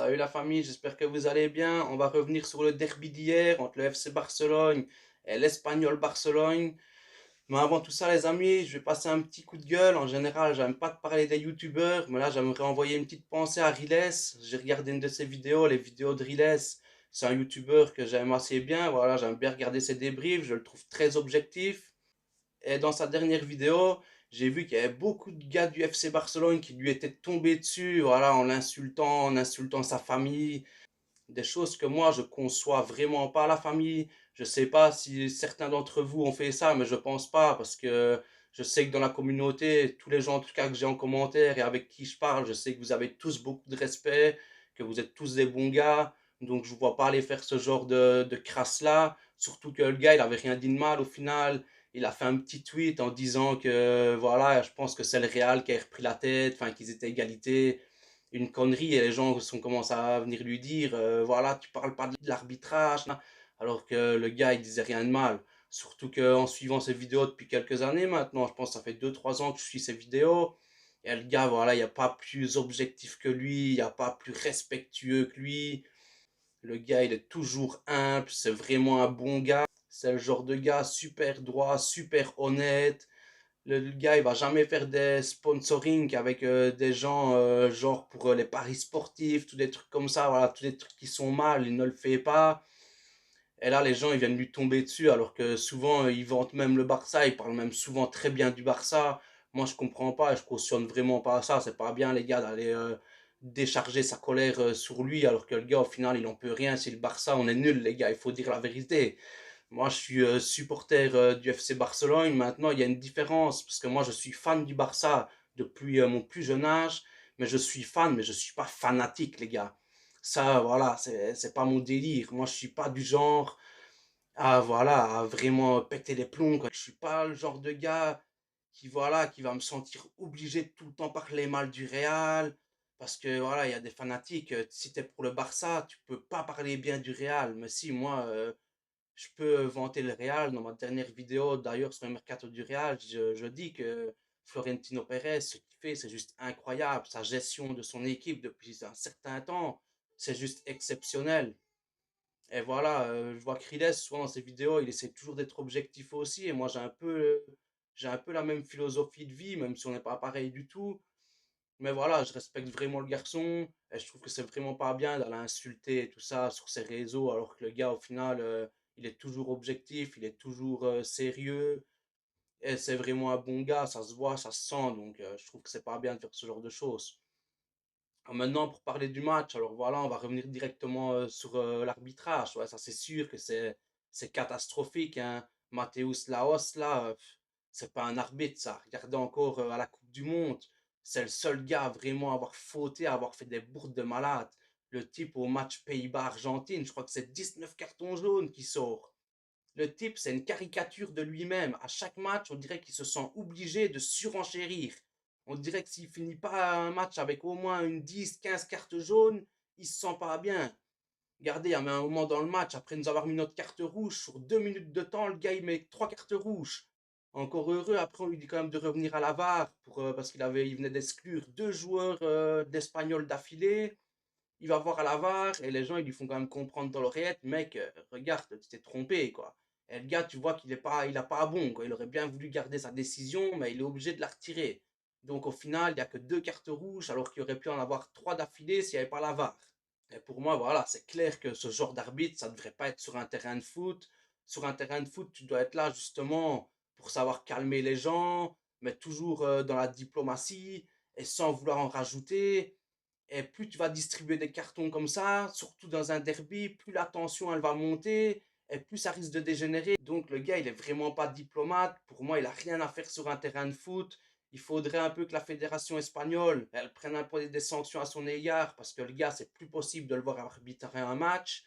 Salut la famille, j'espère que vous allez bien. On va revenir sur le derby d'hier entre le FC Barcelone et l'Espagnol Barcelone. Mais avant tout ça, les amis, je vais passer un petit coup de gueule. En général, j'aime pas te parler des youtubeurs, mais là, j'aimerais envoyer une petite pensée à Riles. J'ai regardé une de ses vidéos, les vidéos de Riles. C'est un youtubeur que j'aime assez bien. Voilà, j'aime bien regarder ses débriefs, je le trouve très objectif. Et dans sa dernière vidéo, j'ai vu qu'il y avait beaucoup de gars du FC Barcelone qui lui étaient tombés dessus, voilà, en insultant sa famille, des choses que moi je conçois vraiment pas. La famille. Je sais pas si certains d'entre vous ont fait ça, mais je pense pas parce que je sais que dans la communauté, tous les gens en tout cas que j'ai en commentaire et avec qui je parle, je sais que vous avez tous beaucoup de respect, que vous êtes tous des bons gars. Donc je vous vois pas aller faire ce genre de crasse là. Surtout que le gars il avait rien dit de mal au final. Il a fait un petit tweet en disant que voilà, je pense que c'est le Real qui a repris la tête, enfin qu'ils étaient égalité, une connerie, et les gens sont commencé à venir lui dire voilà, tu parles pas de l'arbitrage, alors que le gars il disait rien de mal. Surtout qu'en suivant ses vidéos depuis quelques années maintenant, je pense que ça fait 2 3 ans que je suis ses vidéos, et le gars, voilà, il n'y a pas plus objectif que lui, il n'y a pas plus respectueux que lui. Le gars il est toujours humble, c'est vraiment un bon gars, c'est le genre de gars super droit, super honnête. Le gars, il va jamais faire des sponsoring avec des gens genre pour les paris sportifs, tous des trucs comme ça, voilà, tous des trucs qui sont mal, il ne le fait pas. Et là, les gens, ils viennent lui tomber dessus, alors que souvent, ils vantent même le Barça, ils parlent même souvent très bien du Barça. Moi, je comprends pas et je cautionne vraiment pas ça. C'est pas bien, les gars, d'aller décharger sa colère sur lui, alors que le gars, au final, il en peut rien. Si le Barça, on est nul, les gars, il faut dire la vérité. Moi, je suis supporter du FC Barcelone. Maintenant, il y a une différence parce que moi, je suis fan du Barça depuis mon plus jeune âge. Mais je suis fan, mais je suis pas fanatique, les gars. Ça, voilà, c'est pas mon délire. Moi, je suis pas du genre à, voilà, à vraiment péter les plombs, quoi. Je suis pas le genre de gars qui, voilà, qui va me sentir obligé de tout le temps parler mal du Real. Parce que, voilà, il y a des fanatiques. Si t'es pour le Barça, tu peux pas parler bien du Real. Mais si, moi, je peux vanter le Real. Dans ma dernière vidéo, d'ailleurs, sur le mercato du Real, je dis que Florentino Pérez, ce qu'il fait, c'est juste incroyable. Sa gestion de son équipe depuis un certain temps, c'est juste exceptionnel. Et voilà, je vois Kriles, souvent dans ses vidéos, il essaie toujours d'être objectif aussi. Et moi, j'ai un peu la même philosophie de vie, même si on n'est pas pareil du tout. Mais voilà, je respecte vraiment le garçon et je trouve que c'est vraiment pas bien d'aller insulter et tout ça sur ses réseaux alors que le gars, au final, il est toujours objectif, il est toujours sérieux et c'est vraiment un bon gars, ça se voit, ça se sent. Donc, je trouve que c'est pas bien de faire ce genre de choses. Alors maintenant, pour parler du match, alors voilà, on va revenir directement sur l'arbitrage. Ouais, ça, c'est sûr que c'est catastrophique, hein. Mateusz Laos, là, c'est pas un arbitre, ça. Regardez encore à la Coupe du Monde. C'est le seul gars à vraiment avoir fauté, à avoir fait des bourdes de malade. Le type au match Pays-Bas-Argentine, je crois que c'est 19 cartons jaunes qui sort. Le type, c'est une caricature de lui-même. À chaque match, on dirait qu'il se sent obligé de surenchérir. On dirait que s'il finit pas un match avec au moins une 10 15 cartes jaunes, il se sent pas bien. Regardez, il y a un moment dans le match, après nous avoir mis notre carte rouge, sur 2 minutes de temps, le gars il met 3 cartes rouges. Encore heureux, après on lui dit quand même de revenir à la VAR parce il venait d'exclure 2 joueurs d'Espagnols d'affilée. Il va voir à la VAR et les gens ils lui font quand même comprendre dans l'oreillette, mec, regarde, tu t'es trompé quoi. Et le gars, tu vois qu'il est pas, il a pas bon quoi. Il aurait bien voulu garder sa décision, mais il est obligé de la retirer. Donc au final, il n'y a que 2 cartes rouges, alors qu'il aurait pu en avoir 3 d'affilée s'il n'y avait pas la VAR. Et pour moi, voilà, c'est clair que ce genre d'arbitre, ça ne devrait pas être sur un terrain de foot. Sur un terrain de foot, tu dois être là justement pour savoir calmer les gens, mais toujours dans la diplomatie et sans vouloir en rajouter. Et plus tu vas distribuer des cartons comme ça, surtout dans un derby, plus la tension elle va monter et plus ça risque de dégénérer. Donc le gars, il est vraiment pas diplomate. Pour moi, il a rien à faire sur un terrain de foot. Il faudrait un peu que la fédération espagnole, elle prenne un peu des sanctions à son égard parce que le gars, c'est plus possible de le voir arbitrer un match.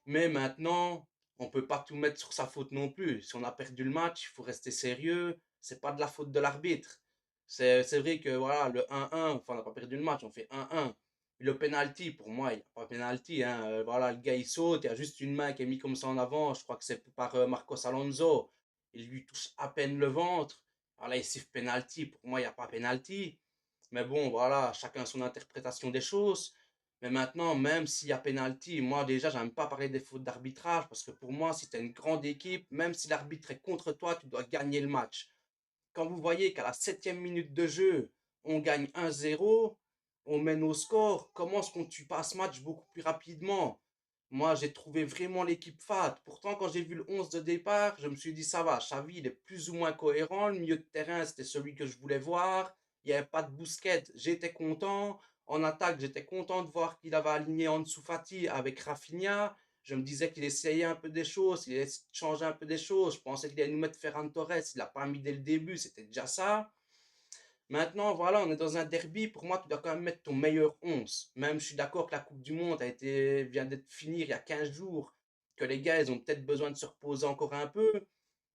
Mais maintenant, on peut pas tout mettre sur sa faute non plus. Si on a perdu le match, il faut rester sérieux. C'est pas de la faute de l'arbitre. C'est vrai que voilà, le 1-1, enfin on n'a pas perdu le match, on fait 1-1. Le penalty, pour moi, il n'y a pas de penalty, hein. Voilà, le gars il saute, il y a juste une main qui est mise comme ça en avant. Je crois que c'est par Marcos Alonso. Il lui touche à peine le ventre. Voilà, il siffle penalty. Pour moi, il n'y a pas penalty. Mais bon, voilà, chacun son interprétation des choses. Mais maintenant, même s'il y a penalty, moi déjà, j'aime pas parler des fautes d'arbitrage parce que pour moi, si tu as une grande équipe, même si l'arbitre est contre toi, tu dois gagner le match. Quand vous voyez qu'à la 7e minute de jeu, on gagne 1-0, on mène au score, comment est-ce qu'on tue pas ce match beaucoup plus rapidement? Moi, j'ai trouvé vraiment l'équipe fade. Pourtant, quand j'ai vu le 11 de départ, je me suis dit, ça va, Xavi, il est plus ou moins cohérent. Le milieu de terrain, c'était celui que je voulais voir. Il n'y avait pas de Busquets, j'étais content. En attaque, j'étais content de voir qu'il avait aligné Ansu Fati avec Rafinha. Je me disais qu'il essayait un peu des choses, il essayait de changer un peu des choses. Je pensais qu'il allait nous mettre Ferran Torres, il l'a pas mis dès le début, c'était déjà ça. Maintenant, voilà, on est dans un derby. Pour moi, tu dois quand même mettre ton meilleur 11. Même, je suis d'accord que la Coupe du Monde vient d'être finie il y a 15 jours, que les gars, ils ont peut-être besoin de se reposer encore un peu.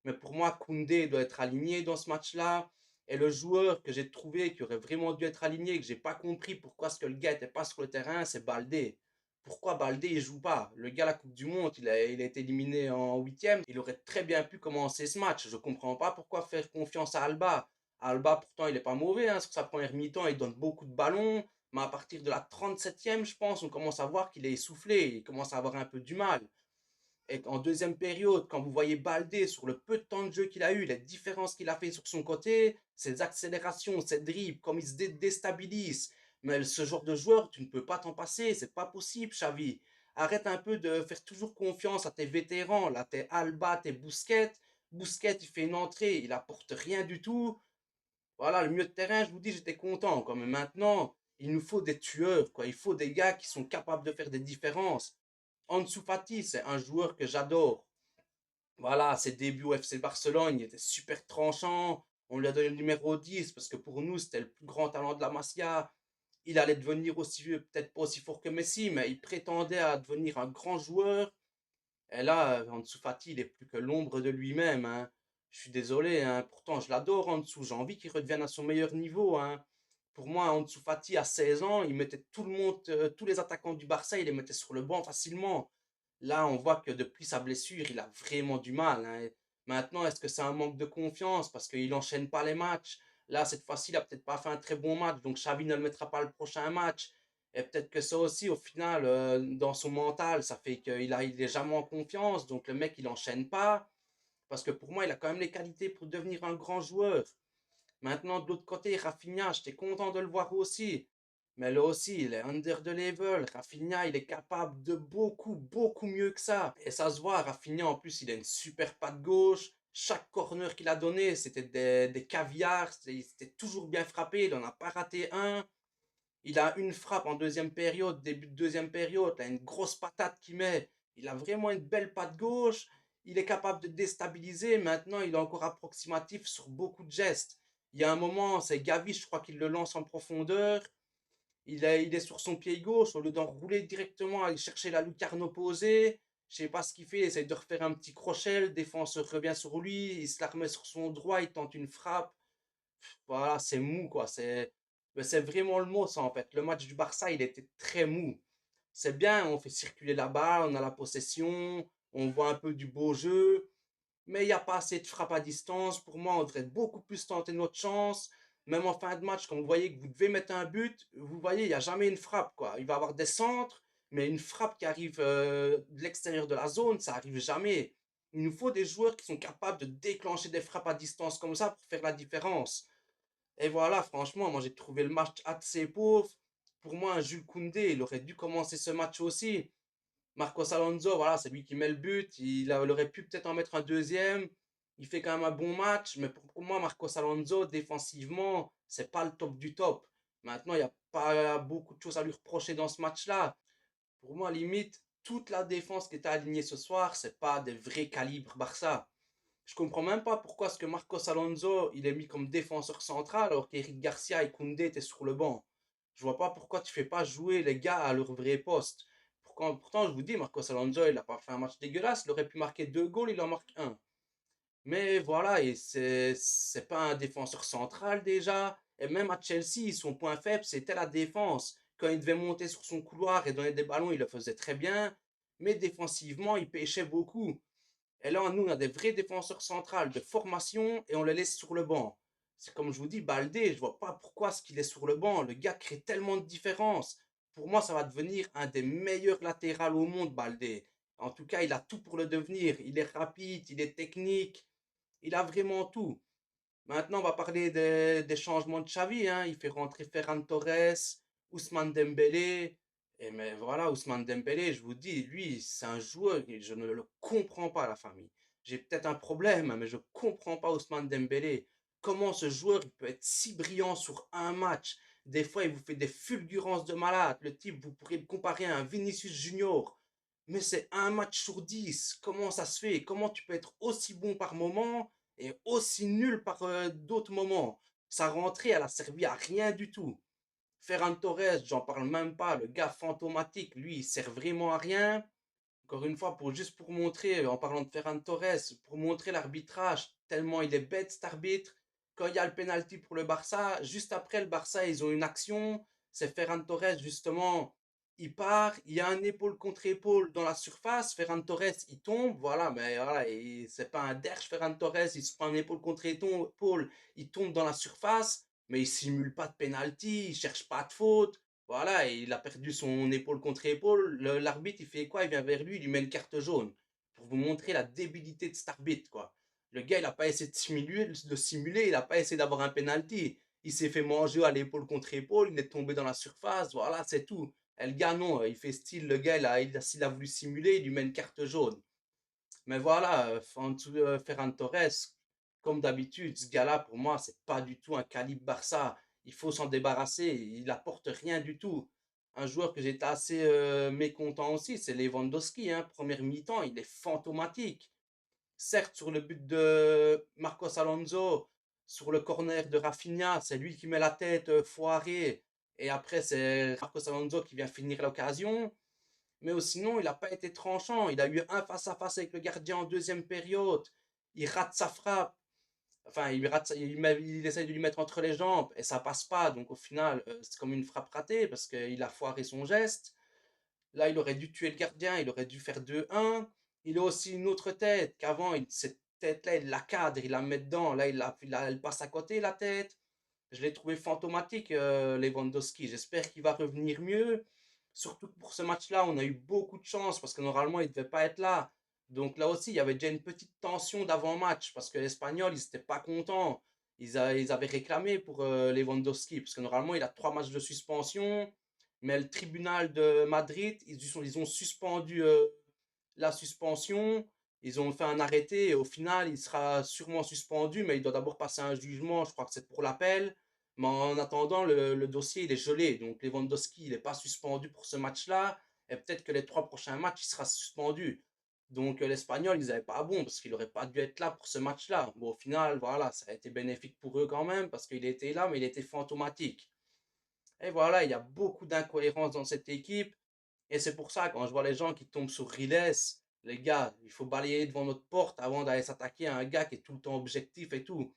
Mais pour moi, Koundé doit être aligné dans ce match-là. Et le joueur que j'ai trouvé qui aurait vraiment dû être aligné, que j'ai pas compris pourquoi ce que le gars n'était pas sur le terrain, c'est Baldé. Pourquoi Baldé il joue pas? Le gars, la Coupe du Monde, il a été éliminé en huitième. Il aurait très bien pu commencer ce match. Je comprends pas pourquoi faire confiance à Alba. Alba, pourtant, il est pas mauvais hein, sur sa première mi-temps. Il donne beaucoup de ballons. Mais à partir de la 37e, je pense, on commence à voir qu'il est essoufflé. Il commence à avoir un peu du mal. Et en deuxième période, quand vous voyez Baldé sur le peu de temps de jeu qu'il a eu, les différences qu'il a fait sur son côté, ses accélérations, ses dribbles, comme il se déstabilise. Mais ce genre de joueur, tu ne peux pas t'en passer, c'est pas possible, Xavi. Arrête un peu de faire toujours confiance à tes vétérans, là, tes Alba, tes Busquets. Busquets, il fait une entrée, il apporte rien du tout. Voilà, le milieu de terrain, je vous dis, j'étais content, quoi. Mais maintenant, il nous faut des tueurs, quoi. Il faut des gars qui sont capables de faire des différences. Ansu Fati, c'est un joueur que j'adore. Voilà, ses débuts au FC Barcelone, il était super tranchant. On lui a donné le numéro 10 parce que pour nous, c'était le plus grand talent de la Masia. Il allait devenir aussi, peut-être pas aussi fort que Messi, mais il prétendait à devenir un grand joueur. Et là, Ansu Fati, il est plus que l'ombre de lui-même, hein. Je suis désolé, hein. Pourtant, je l'adore, Ansu. J'ai envie qu'il redevienne à son meilleur niveau, hein. Pour moi, Ansu Fati, à 16 ans, il mettait tout le monde, tous les attaquants du Barça, il les mettait sur le banc facilement. Là, on voit que depuis sa blessure, il a vraiment du mal, hein. Et maintenant, est-ce que c'est un manque de confiance parce qu'il enchaîne pas les matchs? Là, cette fois-ci, il a peut-être pas fait un très bon match, donc Xavi ne le mettra pas le prochain match. Et peut-être que ça aussi, au final, dans son mental, ça fait il est jamais en confiance. Donc le mec, il enchaîne pas. Parce que pour moi, il a quand même les qualités pour devenir un grand joueur. Maintenant, de l'autre côté, Rafinha, j'étais content de le voir aussi. Mais là aussi, il est under the level. Rafinha, il est capable de beaucoup, beaucoup mieux que ça. Et ça se voit, Rafinha, en plus, il a une super patte gauche. Chaque corner qu'il a donné, c'était des caviars. C'était toujours bien frappé. Il n'en a pas raté un. Il a une frappe en deuxième période, début de deuxième période, là, une grosse patate qu'il met. Il a vraiment une belle patte gauche. Il est capable de déstabiliser. Maintenant, il est encore approximatif sur beaucoup de gestes. Il y a un moment, c'est Gavi, je crois qu'il le lance en profondeur. Il est sur son pied gauche, au lieu d'en rouler directement, aller chercher la lucarne opposée. Je sais pas ce qu'il fait, il essaie de refaire un petit crochet, le défenseur revient sur lui, il se la remet sur son droit, il tente une frappe. Voilà, c'est mou, quoi. C'est vraiment le mot, ça, en fait. Le match du Barça, il était très mou. C'est bien, on fait circuler la balle, on a la possession, on voit un peu du beau jeu, mais il n'y a pas assez de frappe à distance. Pour moi, on devrait beaucoup plus tenter notre chance. Même en fin de match, quand vous voyez que vous devez mettre un but, vous voyez, il n'y a jamais une frappe, quoi. Il va y avoir des centres, mais une frappe qui arrive de l'extérieur de la zone, ça arrive jamais. Il nous faut des joueurs qui sont capables de déclencher des frappes à distance comme ça pour faire la différence. Et voilà, franchement, moi j'ai trouvé le match assez pauvre. Pour moi, un Jules Koundé, il aurait dû commencer ce match aussi. Marcos Alonso, voilà, c'est lui qui met le but. Il aurait pu peut-être en mettre un deuxième. Il fait quand même un bon match. Mais pour moi, Marcos Alonso, défensivement, c'est pas le top du top. Maintenant, il n'y a pas beaucoup de choses à lui reprocher dans ce match-là. Pour moi, limite, toute la défense qui était alignée ce soir, c'est pas des vrais calibres Barça. Je comprends même pas pourquoi est-ce que Marcos Alonso il est mis comme défenseur central alors qu'Eric Garcia et Koundé étaient sur le banc. Je vois pas pourquoi tu fais pas jouer les gars à leur vrai poste. Pourtant, je vous dis, Marcos Alonso, il a pas fait un match dégueulasse, il aurait pu marquer deux goals, il en marque un. Mais voilà, et c'est pas un défenseur central déjà. Et même à Chelsea, son point faible, c'était la défense. Quand il devait monter sur son couloir et donner des ballons, il le faisait très bien. Mais défensivement, il pêchait beaucoup. Et là, nous, on a des vrais défenseurs centrales de formation et on les laisse sur le banc. C'est comme je vous dis, Baldé, je vois pas pourquoi ce qu'il est sur le banc. Le gars crée tellement de différence. Pour moi, ça va devenir un des meilleurs latérales au monde, Baldé. En tout cas, il a tout pour le devenir. Il est rapide, il est technique, il a vraiment tout. Maintenant, on va parler des changements de Xavi, hein. Il fait rentrer Ferran Torres, Ousmane Dembélé. Et mais voilà, Ousmane Dembélé, je vous dis, lui, c'est un joueur, je ne le comprends pas, la famille. J'ai peut-être un problème, hein, mais je comprends pas Ousmane Dembélé. Comment ce joueur il peut être si brillant sur un match? Des fois, il vous fait des fulgurances de malade. Le type, vous pourrez le comparer à un Vinicius Junior. Mais c'est un match sur 10. Comment ça se fait? Comment tu peux être aussi bon par moment et aussi nul par d'autres moments? Sa rentrée, elle a servi à rien du tout. Ferran Torres, j'en parle même pas. Le gars fantomatique, lui, il sert vraiment à rien. Encore une fois, juste pour montrer, en parlant de Ferran Torres, pour montrer l'arbitrage, tellement il est bête cet arbitre. Quand il y a le penalty pour le Barça, juste après le Barça, ils ont une action. C'est Ferran Torres, justement, il part, il y a un épaule contre épaule dans la surface. Ferran Torres, il tombe, voilà, mais voilà, c'est pas un derche, Ferran Torres, il se prend un épaule contre épaule, il tombe dans la surface, mais il simule pas de penalty, il cherche pas de faute. Voilà, et il a perdu son épaule contre épaule. L'arbitre, il fait quoi? Il vient vers lui, il lui met une carte jaune. Pour vous montrer la débilité de cet arbitre, quoi. Le gars, il a pas essayé de simuler, il a pas essayé d'avoir un penalty. Il s'est fait manger à l'épaule contre épaule, il est tombé dans la surface, voilà, c'est tout. Et le gars, non, il fait style, le gars, s'il a voulu simuler, il lui met une carte jaune. Mais voilà, Ferran Torres, comme d'habitude, ce gars-là, pour moi, c'est pas du tout un calibre Barça. Il faut s'en débarrasser. Il apporte rien du tout. Un joueur que j'étais assez mécontent aussi, c'est Lewandowski, hein. Première mi-temps, il est fantomatique. Certes, sur le but de Marcos Alonso, sur le corner de Rafinha, c'est lui qui met la tête foirée. Et après, c'est Marcos Alonso qui vient finir l'occasion. Mais sinon, il n'a pas été tranchant. Il a eu un face-à-face avec le gardien en deuxième période. Il rate sa frappe. Enfin, il essaye de lui mettre entre les jambes et ça passe pas. Donc au final, c'est comme une frappe ratée parce qu'il a foiré son geste. Là, il aurait dû tuer le gardien. Il aurait dû faire 2-1. Il a aussi une autre tête qu'avant, cette tête-là, il la cadre, il la met dedans. Là, elle passe à côté, la tête. Je l'ai trouvé fantomatique, Lewandowski. J'espère qu'il va revenir mieux. Surtout que pour ce match-là, on a eu beaucoup de chance parce que normalement, il ne devait pas être là. Donc là aussi, il y avait déjà une petite tension d'avant-match parce que l'Espagnol, ils n'étaient pas contents. Ils avaient réclamé pour Lewandowski parce que normalement, il a 3 matchs de suspension. Mais le tribunal de Madrid, ils ont suspendu la suspension. Ils ont fait un arrêté et au final, il sera sûrement suspendu, mais il doit d'abord passer un jugement. Je crois que c'est pour l'appel. Mais en attendant, le dossier, il est gelé. Donc Lewandowski, il n'est pas suspendu pour ce match-là. Et peut-être que les 3 prochains matchs, il sera suspendu. Donc l'Espagnol, ils n'avaient pas bon parce qu'il n'aurait pas dû être là pour ce match-là. Bon, au final, voilà, ça a été bénéfique pour eux quand même parce qu'il était là, mais il était fantomatique. Et voilà, il y a beaucoup d'incohérences dans cette équipe. Et c'est pour ça, quand je vois les gens qui tombent sur Riles, les gars, il faut balayer devant notre porte avant d'aller s'attaquer à un gars qui est tout le temps objectif et tout.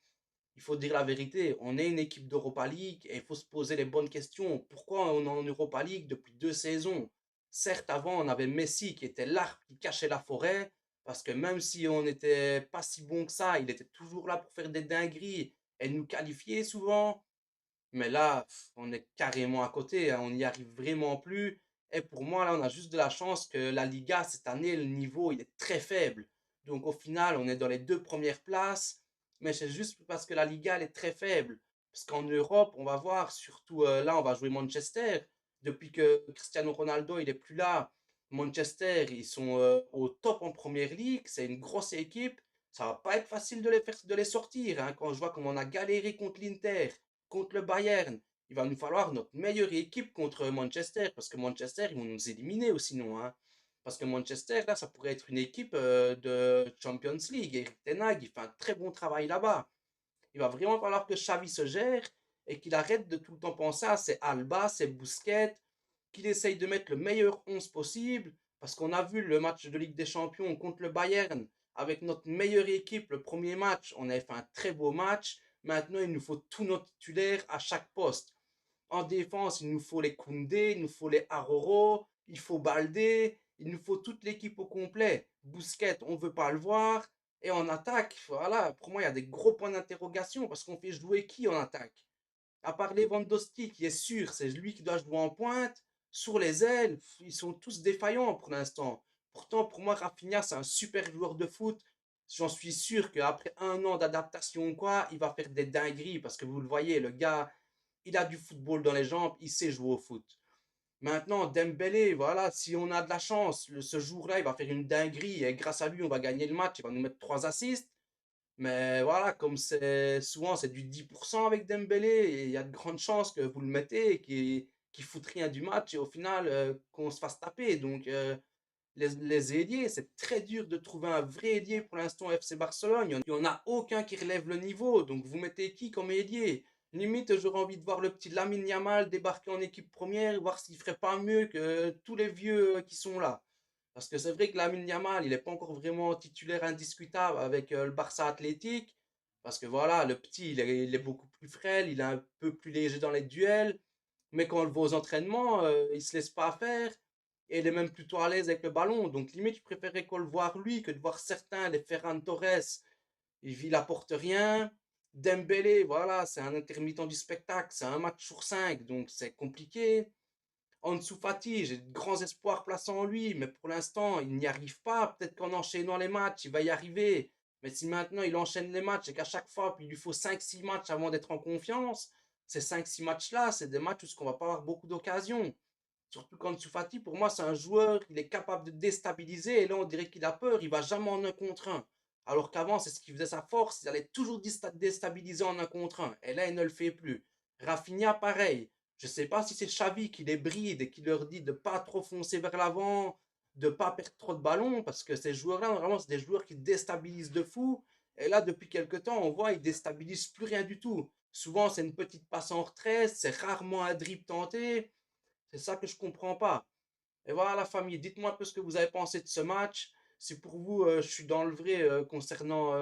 Il faut dire la vérité. On est une équipe d'Europa League et il faut se poser les bonnes questions. Pourquoi on est en Europa League depuis 2 saisons? Certes, avant, on avait Messi qui était l'arbre qui cachait la forêt. Parce que même si on n'était pas si bon que ça, il était toujours là pour faire des dingueries et nous qualifier souvent. Mais là, on est carrément à côté, hein, on n'y arrive vraiment plus. Et pour moi, là, on a juste de la chance que la Liga, cette année, le niveau, il est très faible. Donc au final, on est dans les 2 premières places, mais c'est juste parce que la Liga, elle est très faible. Parce qu'en Europe, on va voir, surtout là, on va jouer Manchester. Depuis que Cristiano Ronaldo, il est plus là, Manchester, ils sont au top en Première Ligue, c'est une grosse équipe. Ça va pas être facile de les sortir, hein, quand je vois comment on a galéré contre l'Inter, contre le Bayern. Il va nous falloir notre meilleure équipe contre Manchester, parce que Manchester, ils vont nous éliminer aussi, non, hein. Parce que Manchester, là, ça pourrait être une équipe de Champions League. Eric Ten Hag, il fait un très bon travail là-bas. Il va vraiment falloir que Xavi se gère et qu'il arrête de tout le temps penser à ses Alba, ses Busquets, qu'il essaye de mettre le meilleur 11 possible, parce qu'on a vu le match de Ligue des Champions contre le Bayern, avec notre meilleure équipe, le premier match, on avait fait un très beau match. Maintenant, il nous faut tous nos titulaires à chaque poste. En défense, il nous faut les Koundé, il nous faut les Aroro, il faut Baldé, il nous faut toute l'équipe au complet. Bousquet, on ne veut pas le voir. Et en attaque, voilà, pour moi, il y a des gros points d'interrogation parce qu'on fait jouer qui en attaque? À part Lewandowski, qui est sûr, c'est lui qui doit jouer en pointe. Sur les ailes, ils sont tous défaillants pour l'instant. Pourtant, pour moi, Rafinha, c'est un super joueur de foot. J'en suis sûr qu'après un an d'adaptation ou quoi, il va faire des dingueries parce que vous le voyez, le gars, il a du football dans les jambes, il sait jouer au foot. Maintenant, Dembélé, voilà, si on a de la chance, ce jour-là, il va faire une dinguerie et grâce à lui, on va gagner le match, il va nous mettre 3 assists. Mais voilà, comme c'est souvent c'est du 10% avec Dembélé, et il y a de grandes chances que vous le mettez et qu'il foute rien du match et au final qu'on se fasse taper. Donc les ailiers, c'est très dur de trouver un vrai ailier pour l'instant au FC Barcelone. Il n'y en a aucun qui relève le niveau. Donc vous mettez qui comme ailier? Limite, j'aurais envie de voir le petit Lamine Yamal débarquer en équipe première, voir s'il ferait pas mieux que tous les vieux qui sont là. Parce que c'est vrai que Lamine Yamal, il n'est pas encore vraiment titulaire indiscutable avec le Barça Athlétique. Parce que voilà, le petit, il est beaucoup plus frêle, il est un peu plus léger dans les duels. Mais quand on le voit aux entraînements, il se laisse pas faire. Et il est même plutôt à l'aise avec le ballon. Donc limite, je préférais qu'on le voit lui que de voir certains, les Ferran Torres, il apporte rien. Dembélé, voilà, c'est un intermittent du spectacle, c'est un match sur cinq, donc c'est compliqué. Ansu Fati, j'ai de grands espoirs plaçant en lui, mais pour l'instant, il n'y arrive pas. Peut-être qu'en enchaînant les matchs, il va y arriver. Mais si maintenant il enchaîne les matchs et qu'à chaque fois, il lui faut 5 6 matchs avant d'être en confiance, ces 5 6 matchs-là, c'est des matchs où on va pas avoir beaucoup d'occasions. Surtout qu'Ansu Fati, pour moi, c'est un joueur, il est capable de déstabiliser. Et là, on dirait qu'il a peur, il va jamais en un contre un. Alors qu'avant, c'est ce qui faisait sa force, il allait toujours déstabiliser en un contre un. Et là, il ne le fait plus. Rafinha, pareil. Je ne sais pas si c'est Xavi qui les bride et qui leur dit de pas trop foncer vers l'avant, de pas perdre trop de ballons, parce que ces joueurs-là, normalement, c'est des joueurs qui déstabilisent de fou. Et là, depuis quelques temps, on voit, ils déstabilisent plus rien du tout. Souvent, c'est une petite passe en retrait, c'est rarement un dribble tenté. C'est ça que je comprends pas. Et voilà la famille, dites-moi un peu ce que vous avez pensé de ce match. Si pour vous, je suis dans le vrai concernant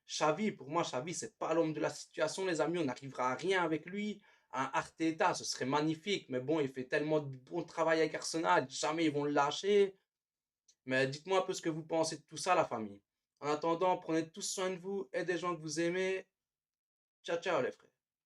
Xavi, pour moi, Xavi, c'est pas l'homme de la situation, les amis. On n'arrivera à rien avec lui. Un Arteta, ce serait magnifique, mais bon, il fait tellement de bon travail avec Arsenal, jamais ils vont le lâcher. Mais dites-moi un peu ce que vous pensez de tout ça, la famille. En attendant, prenez tous soin de vous et des gens que vous aimez. Ciao, ciao, les frères.